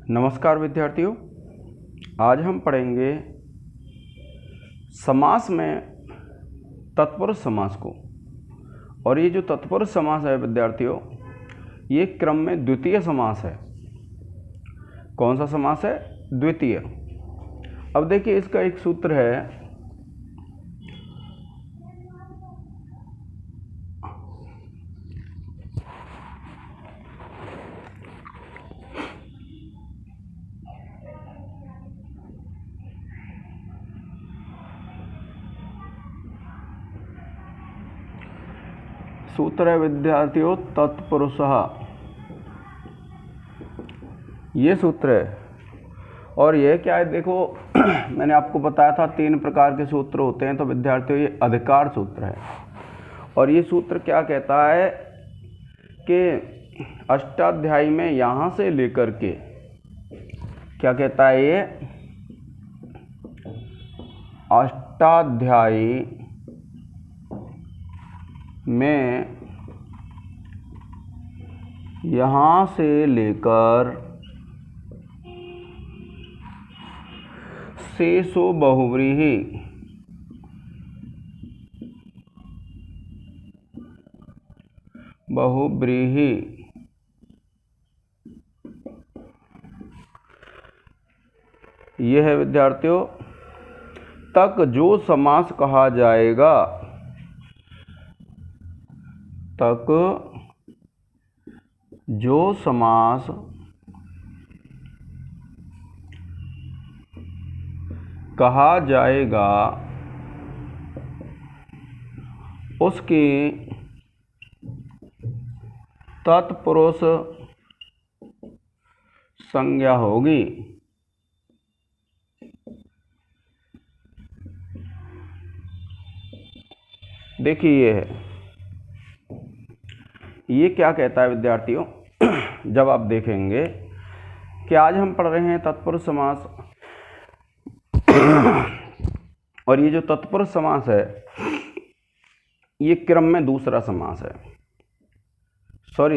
नमस्कार विद्यार्थियों, आज हम पढ़ेंगे समास में तत्पुरुष समास को। और ये जो तत्पुरुष समास है विद्यार्थियों, ये क्रम में द्वितीय समास है। कौन सा समास है? द्वितीय। अब देखिए, इसका एक सूत्र है, सूत्र है विद्यार्थियों तत्पुरुषः। ये सूत्र है। और ये क्या है? देखो मैंने आपको बताया था 3 प्रकार के सूत्र होते हैं। तो विद्यार्थियों, ये अधिकार सूत्र है। और ये सूत्र क्या कहता है कि अष्टाध्यायी में यहाँ से लेकर के क्या कहता है? ये अष्टाध्यायी में यहाँ से लेकर शेषो बहुव्रीहि यह है विद्यार्थियों तक जो समास कहा जाएगा, तक जो समास कहा जाएगा उसकी तत्पुरुष संज्ञा होगी। देखिए, ये है, ये क्या कहता है विद्यार्थियों? जब आप देखेंगे कि आज हम पढ़ रहे हैं तत्पुरुष समास, और ये जो तत्पुरुष समास है ये क्रम में दूसरा समास है,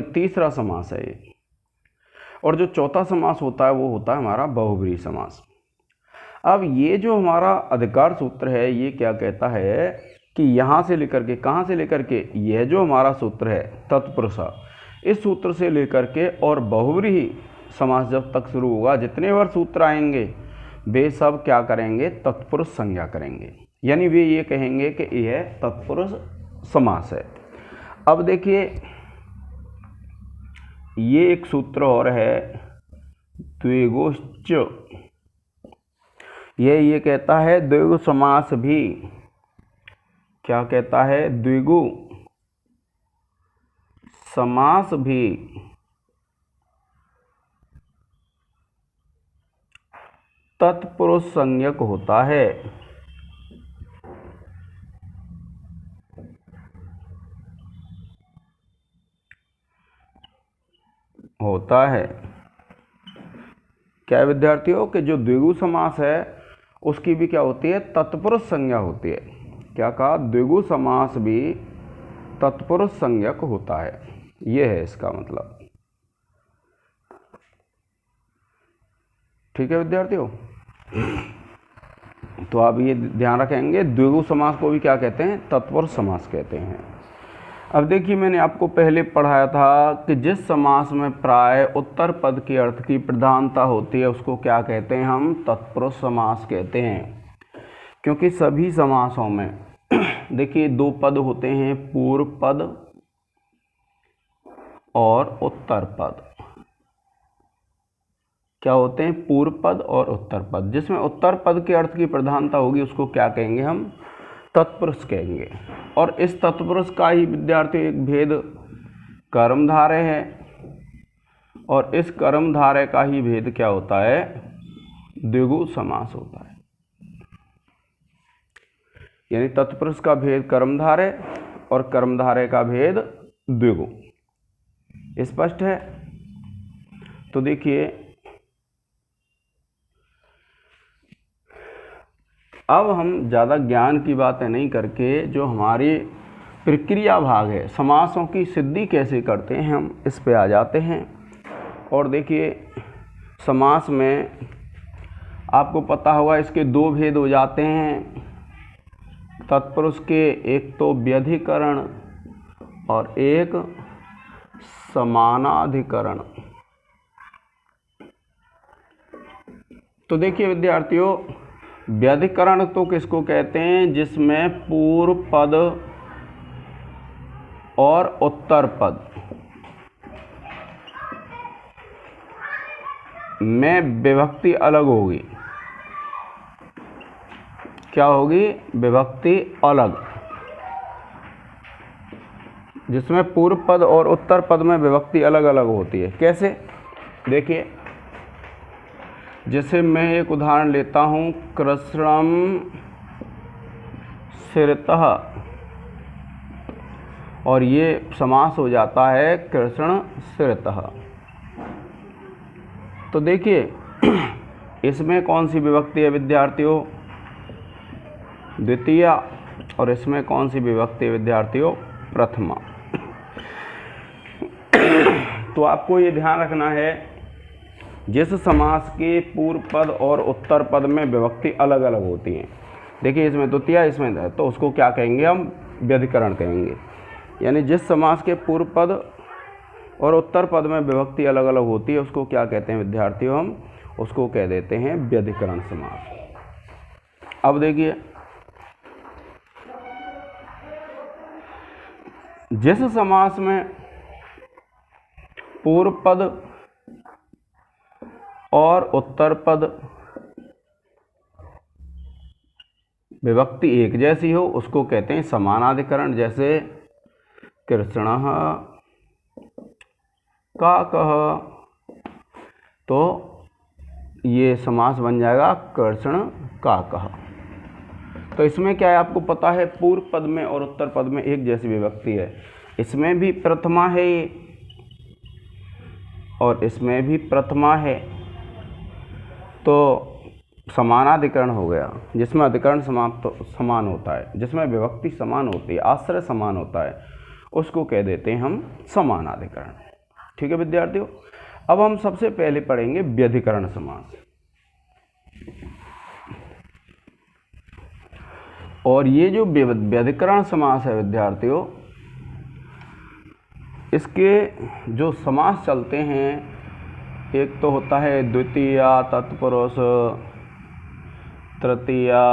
तीसरा समास है ये। और जो चौथा समास होता है वो होता है हमारा बहुव्रीहि समास। अब ये जो हमारा अधिकार सूत्र है, ये क्या कहता है कि यहाँ से लेकर के, कहाँ से लेकर के, यह जो हमारा सूत्र है तत्पुरुष, इस सूत्र से लेकर के और बहुव्रीहि समास जब तक शुरू होगा, जितने बार सूत्र आएंगे वे सब क्या करेंगे? तत्पुरुष संज्ञा करेंगे। यानी वे ये कहेंगे कि यह तत्पुरुष समास है। अब देखिए, ये एक सूत्र और है द्विगुश्च। ये कहता है द्विगु समास भी, क्या कहता है? द्विगु समास भी तत्पुरुष संज्ञक होता है। क्या विद्यार्थियों कि जो द्विगु समास है उसकी भी क्या होती है? तत्पुरुष संज्ञा होती है। क्या कहा? द्विगु समास भी तत्पुरुष संज्ञक होता है। ये है इसका मतलब। ठीक है विद्यार्थियों, तो आप ये ध्यान रखेंगे, द्विगु समास को भी क्या कहते हैं? तत्पुरुष समास कहते हैं। अब देखिए, मैंने आपको पहले पढ़ाया था कि जिस समास में प्राय उत्तर पद के अर्थ की प्रधानता होती है उसको क्या कहते हैं? हम तत्पुरुष समास कहते हैं। क्योंकि सभी समासों में देखिए 2 पद होते हैं, पूर्व पद और उत्तर पद। क्या होते हैं? पूर्व पद और उत्तर पद। जिसमें उत्तर पद के अर्थ की प्रधानता होगी उसको क्या कहेंगे? हम तत्पुरुष कहेंगे। और इस तत्पुरुष का ही विद्यार्थी एक भेद कर्मधारय है, और इस कर्मधारय का ही भेद क्या होता है? द्विगु समास होता है। यानी तत्पुरुष का भेद कर्मधारय और कर्मधारय का भेद द्विगु। स्पष्ट है? तो देखिए, अब हम ज़्यादा ज्ञान की बातें नहीं करके जो हमारी प्रक्रिया भाग है, समासों की सिद्धि कैसे करते हैं, हम इस पे आ जाते हैं। और देखिए, समास में आपको पता होगा इसके दो भेद हो जाते हैं तत्पुरुष के, एक तो व्यधिकरण और एक समानाधिकरण। तो देखिए विद्यार्थियों, व्यधिकरण तो किसको कहते हैं? जिसमें पूर्व पद और उत्तर पद में विभक्ति अलग होगी। क्या होगी? विभक्ति अलग। जिसमें पूर्व पद और उत्तर पद में विभक्ति अलग अलग होती है। कैसे? देखिए, जैसे मैं एक उदाहरण लेता हूँ, कृष्णम सिरतः, और ये समास हो जाता है कृष्ण सिरतः। तो देखिए इसमें कौन सी विभक्ति है विद्यार्थियों? द्वितीया। और इसमें कौन सी विभक्ति है विद्यार्थियों? प्रथमा। तो आपको ये ध्यान रखना है, जिस समास के पूर्व पद और उत्तर पद में विभक्ति अलग अलग होती हैं। देखिए इसमें द्वितीया, इसमें, तो उसको क्या कहेंगे? हम व्यधिकरण कहेंगे। यानी जिस समास के पूर्व पद और उत्तर पद में विभक्ति अलग अलग होती है उसको क्या कहते हैं विद्यार्थियों? हम उसको कह देते हैं व्यधिकरण समास। अब देखिए, जिस समास में पूर्व पद और उत्तर पद विभक्ति एक जैसी हो उसको कहते हैं समानाधिकरण। जैसे कृष्णः काकः, तो ये समास बन जाएगा कृष्ण काकः। तो इसमें क्या है आपको पता है? पूर्व पद में और उत्तर पद में एक जैसी विभक्ति है। इसमें भी प्रथमा है और इसमें भी प्रथमा है, तो समानाधिकरण हो गया। जिसमें अधिकरण समान होता है, जिसमें विभक्ति समान होती है, आश्रय समान होता है, उसको कह देते हैं हम समानाधिकरण। ठीक है विद्यार्थियों, अब हम सबसे पहले पढ़ेंगे व्यधिकरण समास। और ये जो व्यधिकरण समास है विद्यार्थियों, इसके जो समास चलते हैं, एक तो होता है द्वितीया, तत्पुरुष, तृतीया,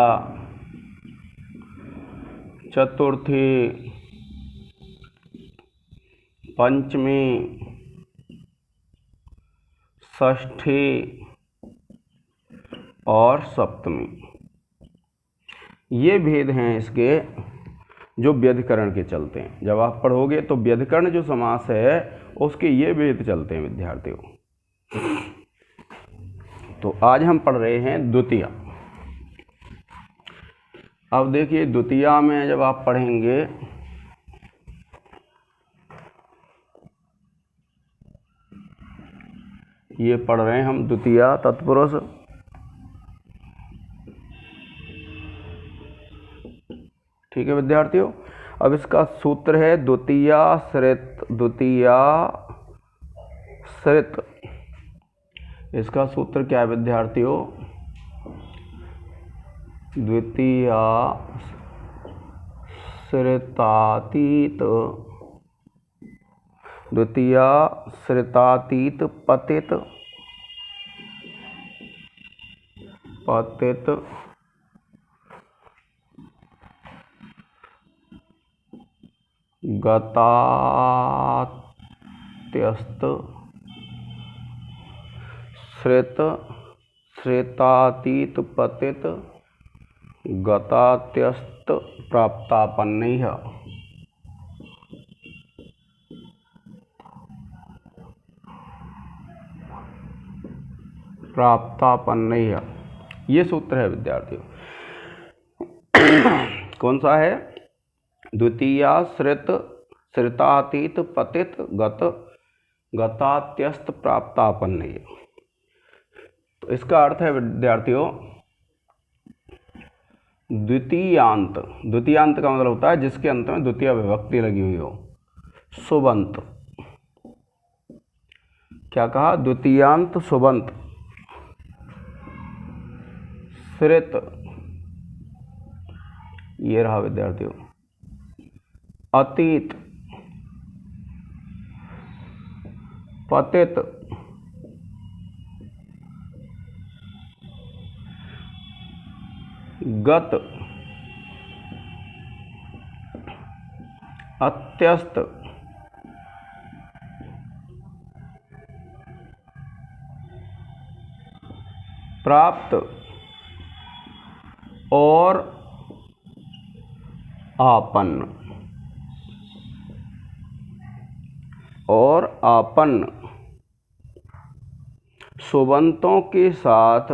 चतुर्थी, पंचमी, षष्ठी और सप्तमी। ये भेद हैं इसके जो व्यधिकरण के चलते हैं। जब आप पढ़ोगे तो व्यधिकरण जो समास है उसके ये भेद चलते हैं विद्यार्थियों। तो आज हम पढ़ रहे हैं द्वितीया। अब देखिए द्वितीया में जब आप पढ़ेंगे ये पढ़ रहे हैं हम द्वितीया तत्पुरुष। ठीक है विद्यार्थियों, अब इसका सूत्र है द्वितीया सृत। द्वितीया सृत, इसका सूत्र क्या है विद्यार्थियों? द्वितीया सृतातीत, द्वितीया सृतातीत पतित, पतित गतात्यस्त, श्रित, श्रितातीत पतित गतात्यस्त प्राप्तापन्नः। प्राप्तापन्नः, ये सूत्र है विद्यार्थियों। कौन सा है? द्वितीया श्रित, श्रितातीत पतित गत, गतात्यस्त प्राप्तापन्नः। तो इसका अर्थ है विद्यार्थियों द्वितीयांत। द्वितीयांत का मतलब होता है जिसके अंत में द्वितीय विभक्ति लगी हुई हो। सुबंत, क्या कहा? द्वितीयांत सुबंत। श्रित, ये रहा विद्यार्थियों, अतीत, पतित, गत, अत्यस्त, प्राप्त और आपन्न, सुबंतों के साथ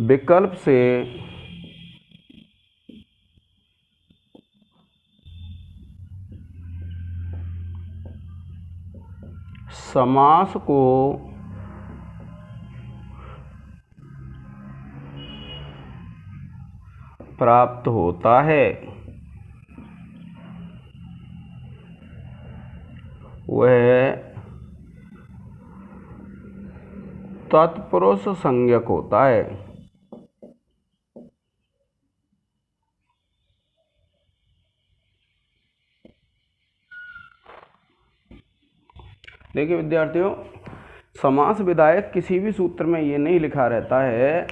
विकल्प से समास को प्राप्त होता है, वह तत्पुरुष संज्ञक होता है। देखिए विद्यार्थियों, समास विधायक किसी भी सूत्र में ये नहीं लिखा रहता है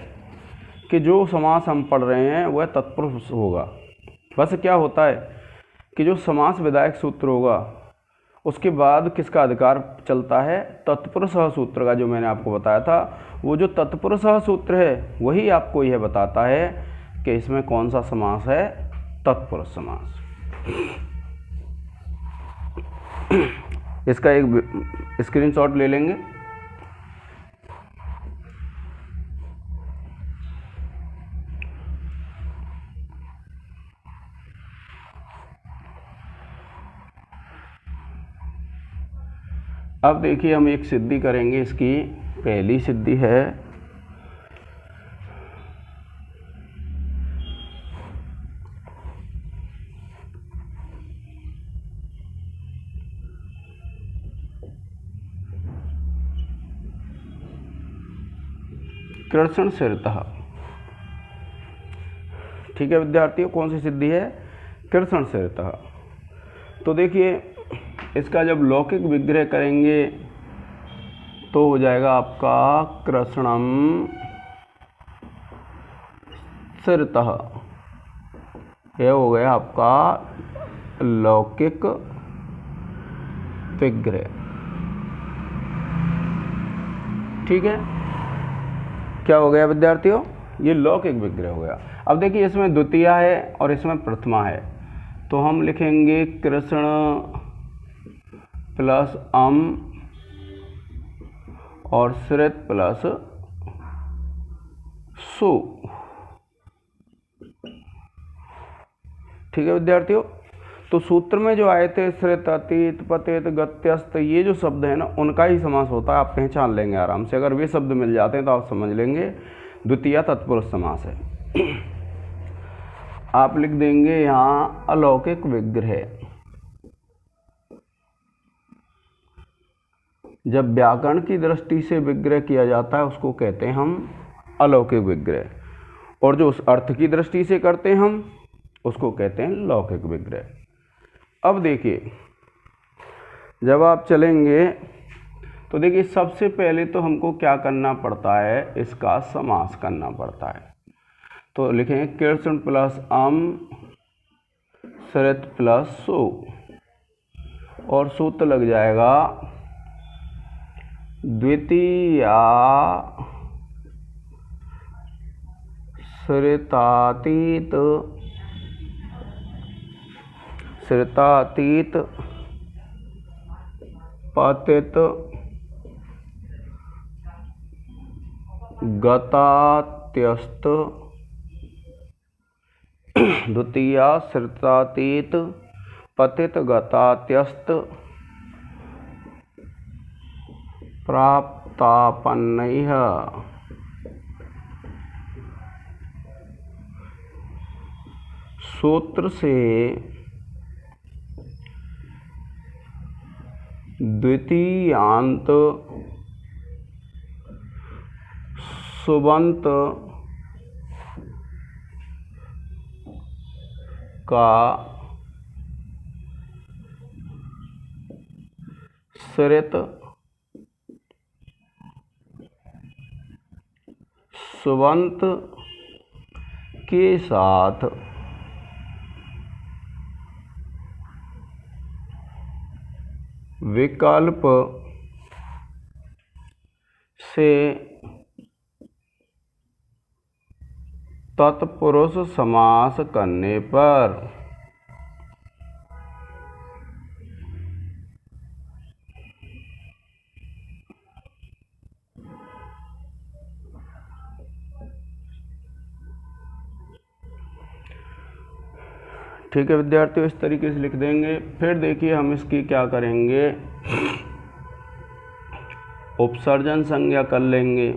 कि जो समास हम पढ़ रहे हैं वह तत्पुरुष होगा। बस क्या होता है कि जो समास विधायक सूत्र होगा उसके बाद किसका अधिकार चलता है, तत्पुरुष सूत्र का, जो मैंने आपको बताया था। वो जो तत्पुरुष सूत्र है वही आपको यह बताता है कि इसमें कौन सा समास है, तत्पुरुष समास। इसका एक स्क्रीनशॉट ले लेंगे। अब देखिए हम एक सिद्धि करेंगे। इसकी पहली सिद्धि है कृष्ण सिरतः। ठीक है विद्यार्थियों, कौन सी सिद्धि है, कृष्ण सिरतः। तो देखिए इसका जब लौकिक विग्रह करेंगे तो हो जाएगा आपका कृष्णम सिरतः। यह हो गया आपका लौकिक विग्रह। ठीक है, क्या हो गया विद्यार्थियों, ये लौकिक विग्रह हो गया। अब देखिए इसमें द्वितीया है और इसमें प्रथमा है, तो हम लिखेंगे कृष्ण प्लस अम और श्रित प्लस सु। ठीक है विद्यार्थियों, तो सूत्र में जो आए थे श्रित, अतीत, पतित, गत्यस्त, ये जो शब्द है ना उनका ही समास होता है। आप पहचान लेंगे आराम से, अगर वे शब्द मिल जाते हैं तो आप समझ लेंगे द्वितीया तत्पुरुष समास है। आप लिख देंगे यहाँ अलौकिक विग्रह। जब व्याकरण की दृष्टि से विग्रह किया जाता है उसको कहते हैं हम अलौकिक विग्रह, और जो उस अर्थ की दृष्टि से करते हैं हम उसको कहते हैं लौकिक विग्रह। अब देखिए जब आप चलेंगे तो देखिए सबसे पहले तो हमको क्या करना पड़ता है, इसका समास करना पड़ता है। तो लिखेंगे कृष्ण प्लस अम श्रित प्लस सु, और सूत्र लग जाएगा द्वितीया श्रितातीत पतित गतात्यस्त। द्वितीया श्रितातीत पतित गतात्यस्त प्राप्तापन्नैः। सूत्र से द्वितीयांत सुबंत का सृत सुबंत के साथ विकल्प से तत्पुरुष समास करने पर ठीक है विद्यार्थियों, इस तरीके से लिख देंगे। फिर देखिए हम इसकी क्या करेंगे, उपसर्जन संज्ञा कर लेंगे।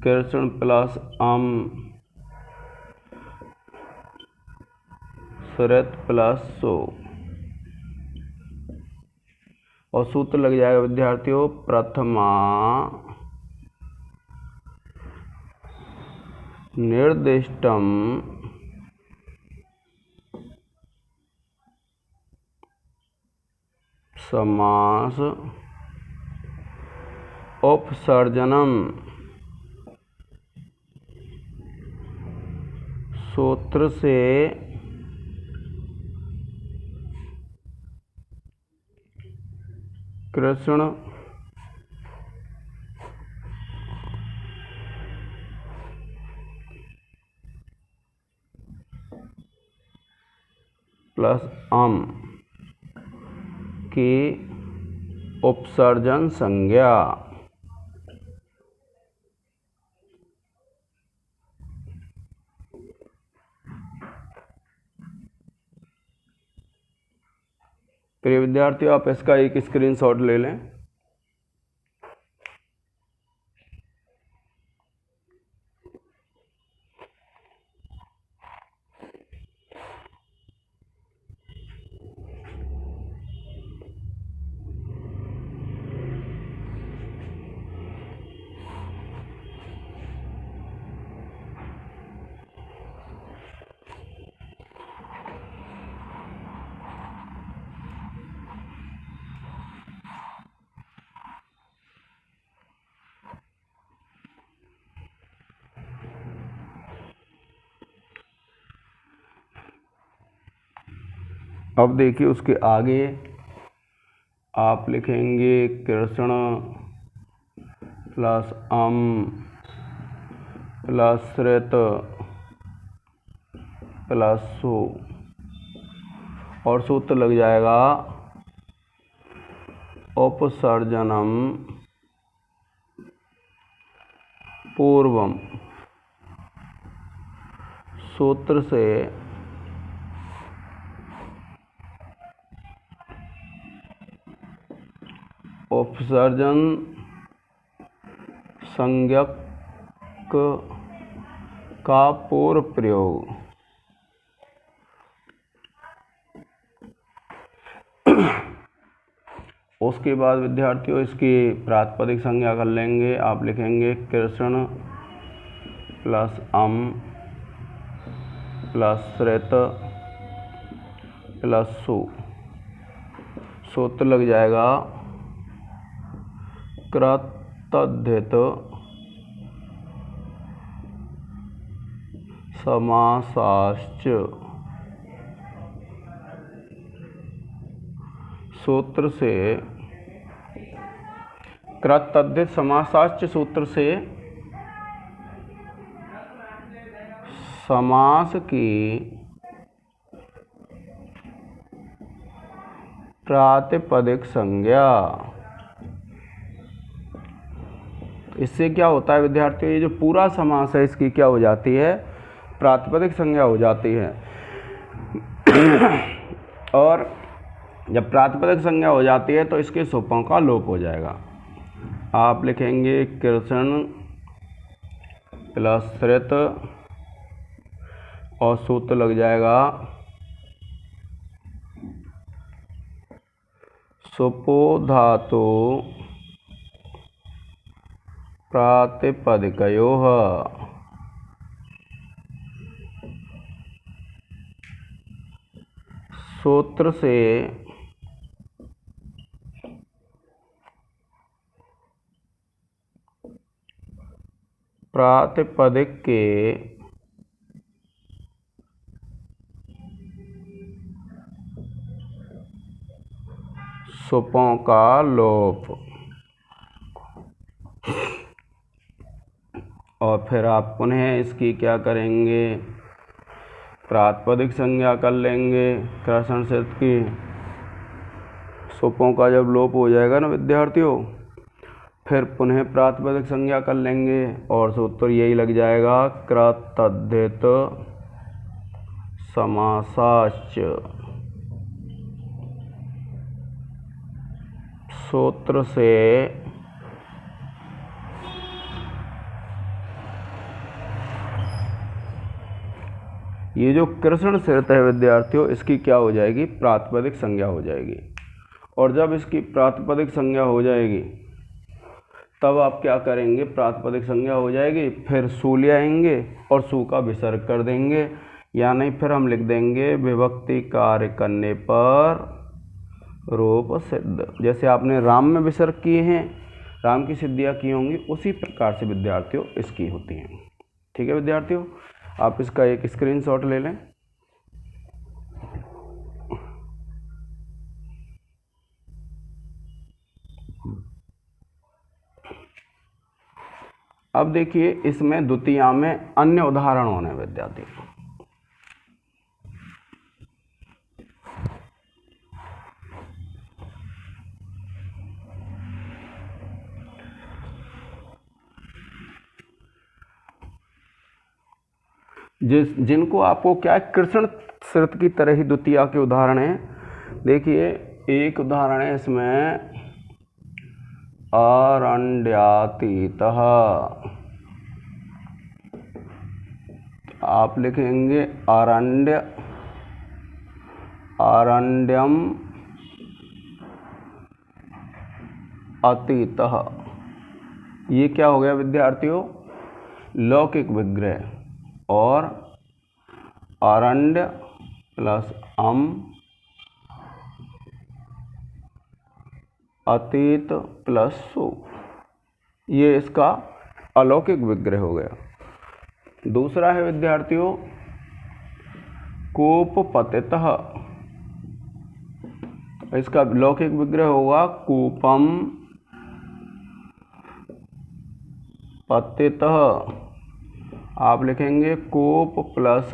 कृष्ण प्लस अम सुरत प्लस सो, और सूत्र लग जाएगा विद्यार्थियों प्रथमा निर्दिष्टम समास उपसर्जनम सूत्र से कृष्ण प्लस अम की उपसर्जन संज्ञा। प्रिय विद्यार्थियों, आप इसका एक स्क्रीनशॉट ले लें। अब देखिए उसके आगे आप लिखेंगे कृष्ण प्लस अम प्लस श्रेत प्लस सु, और सूत्र लग जाएगा उपसर्जनम पूर्वम। सूत्र से उपसर्जन संज्ञक का पूर्व प्रयोग। उसके बाद विद्यार्थियों इसकी प्रातिपदिक संज्ञा कर लेंगे। आप लिखेंगे कृष्ण प्लस अम प्लस श्रेत प्लस सु, सूत्र लग जाएगा कृतद्धित समासाश्च। सूत्र से कृतद्धित समासाश्च सूत्र से समास की प्रातिपदिक संज्ञा। इससे क्या होता है विद्यार्थियों, ये जो पूरा समास है इसकी क्या हो जाती है, प्रातिपदिक संज्ञा हो जाती है। और जब प्रातिपदिक संज्ञा हो जाती है तो इसके सोपों का लोप हो जाएगा। आप लिखेंगे कृष्ण प्लस श्रेत और सूत्र लग जाएगा सुपो धातु प्रातिपदिकयोः। सूत्र से प्रातिपदिक के सुपों का लोप। और फिर आप पुनः इसकी क्या करेंगे, प्रातिपदिक संज्ञा कर लेंगे कर्षण शर्त की। सुपों का जब लोप हो जाएगा ना विद्यार्थियों, फिर पुनः प्रातिपदिक संज्ञा कर लेंगे और सूत्र यही लग जाएगा कृतद्धित समासाश्च। सूत्र से ये जो कृषण शर्त है विद्यार्थियों, इसकी क्या हो जाएगी, प्रातिपदिक संज्ञा हो जाएगी। और जब इसकी प्रातिपदिक संज्ञा हो जाएगी तब आप क्या करेंगे, प्रातिपदिक संज्ञा हो जाएगी फिर सू ले आएंगे और सू का विसर्ग कर देंगे, या नहीं फिर हम लिख देंगे विभक्ति कार्य करने पर रूप सिद्ध। जैसे आपने राम में विसर्ग किए हैं, राम की सिद्धियाँ की होंगी, उसी प्रकार से विद्यार्थियों इसकी होती हैं। ठीक है विद्यार्थियों, आप इसका एक स्क्रीनशॉट ले लें। अब देखिए इसमें द्वितीया में अन्य उदाहरण होने विद्यार्थी। जिनको आपको क्या कृषण शर्त की तरह ही द्वितीया के उदाहरण हैं। देखिए एक उदाहरण है इसमें अरण्यातीतः, आप लिखेंगे अरण्य, अरण्यम अतीतः। ये क्या हो गया विद्यार्थियों, लौकिक विग्रह। और अरण्य प्लस अतीत प्लस सु, ये इसका अलौकिक विग्रह हो गया। दूसरा है विद्यार्थियों कूपपतितः, इसका लौकिक विग्रह होगा कूपम पतितः। आप लिखेंगे कूप प्लस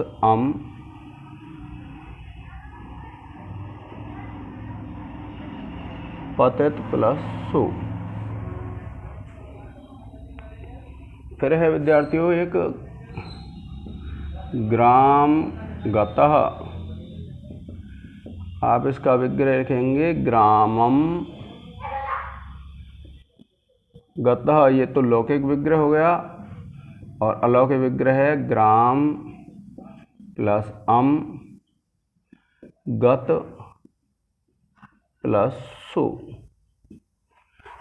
पतित प्लस सु। फिर है विद्यार्थियों एक ग्राम गतः, आप इसका विग्रह लिखेंगे ग्रामम गतः। ये तो लौकिक विग्रह हो गया और अलौकिक विग्रह है ग्राम प्लस गत प्लस सु,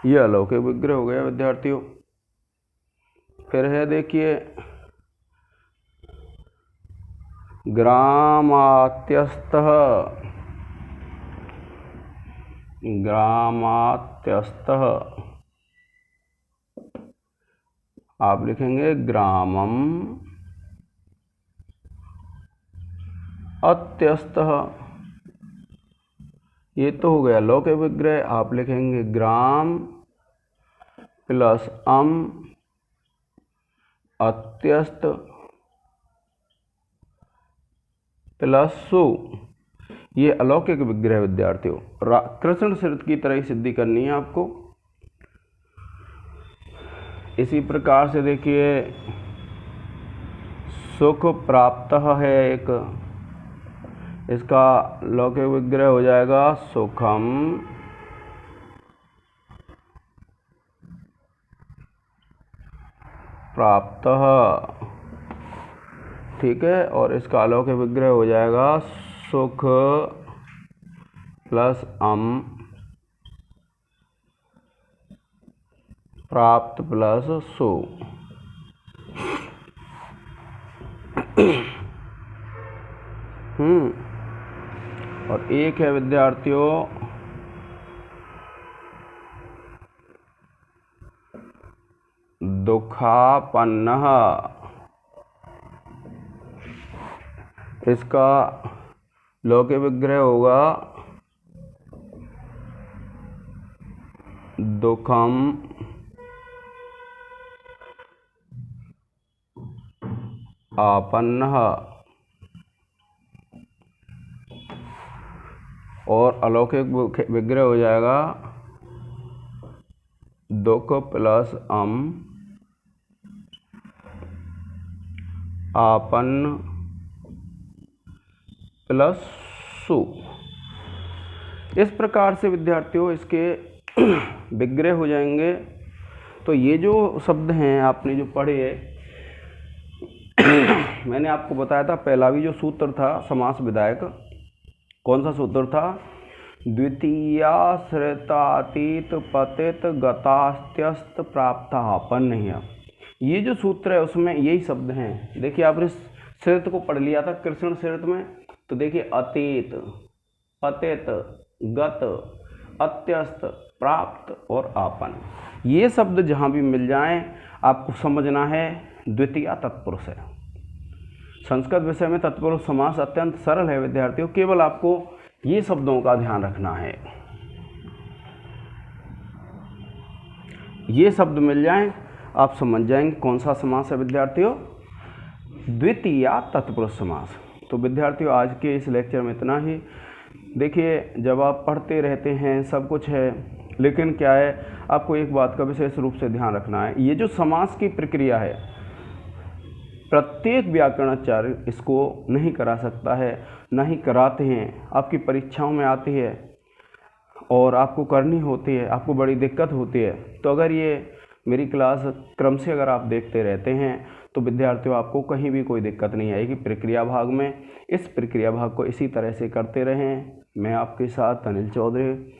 ये अलौकिक विग्रह हो गया विद्यार्थियों। फिर है देखिए ग्रामात्यस्तः, ग्रामात्यस्तः आप लिखेंगे ग्रामम अत्यस्तः। ये तो हो गया लौकिक विग्रह, आप लिखेंगे ग्राम प्लस अत्यस्त प्लस सु, ये अलौकिक विग्रह विद्यार्थियों। कृष्ण शर्त की तरह ही सिद्धि करनी है आपको। इसी प्रकार से देखिए सुख प्राप्त है एक, इसका लौकिक विग्रह हो जाएगा सुखम प्राप्त। ठीक है, और इसका अलौकिक विग्रह हो जाएगा सुख प्लस प्राप्त प्लस सु। और एक है विद्यार्थियों दुखापन्न, इसका लौकिक विग्रह होगा दुखम आपन्न, और अलौकिक विग्रह हो जाएगा दुख प्लस आपन्न प्लस सु। इस प्रकार से विद्यार्थियों इसके विग्रह हो जाएंगे। तो ये जो शब्द हैं आपने जो पढ़े, मैंने आपको बताया था पहला भी जो सूत्र था समास विधायक, कौन सा सूत्र था? द्वितीयाश्रितातीत पतित गतास्त्यस्त प्राप्तापन्न। ये जो सूत्र है उसमें यही शब्द हैं। देखिए आपने श्रित को पढ़ लिया था कृष्ण श्रित में, तो देखिए अतीत, पतित, गत, अत्यस्त, प्राप्त और आपन्न, ये शब्द जहाँ भी मिल जाएं आपको समझना है द्वितीया तत्पुरुष है। संस्कृत विषय में तत्पुरुष समास अत्यंत सरल है विद्यार्थियों, केवल आपको ये शब्दों का ध्यान रखना है। ये शब्द मिल जाएं आप समझ जाएंगे कौन सा समास है विद्यार्थियों, द्वितीया तत्पुरुष समास। तो विद्यार्थियों आज के इस लेक्चर में इतना ही। देखिए जब आप पढ़ते रहते हैं सब कुछ है, लेकिन क्या है आपको एक बात का विशेष रूप से ध्यान रखना है, ये जो समास की प्रक्रिया है प्रत्येक व्याकरणाचार्य इसको नहीं करा सकता है, ना ही कराते हैं। आपकी परीक्षाओं में आती है और आपको करनी होती है, आपको बड़ी दिक्कत होती है। तो अगर ये मेरी क्लास क्रम से अगर आप देखते रहते हैं तो विद्यार्थियों आपको कहीं भी कोई दिक्कत नहीं आएगी प्रक्रिया भाग में। इस प्रक्रिया भाग को इसी तरह से करते रहें। मैं आपके साथ अनिल चौधरी,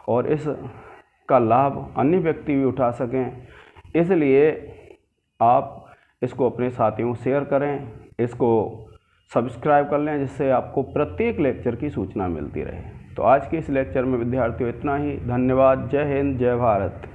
और इस का लाभ अन्य व्यक्ति भी उठा सकें, इसलिए आप इसको अपने साथियों को शेयर करें, इसको सब्सक्राइब कर लें, जिससे आपको प्रत्येक लेक्चर की सूचना मिलती रहे। तो आज के इस लेक्चर में विद्यार्थियों इतना ही। धन्यवाद। जय हिंद, जय भारत।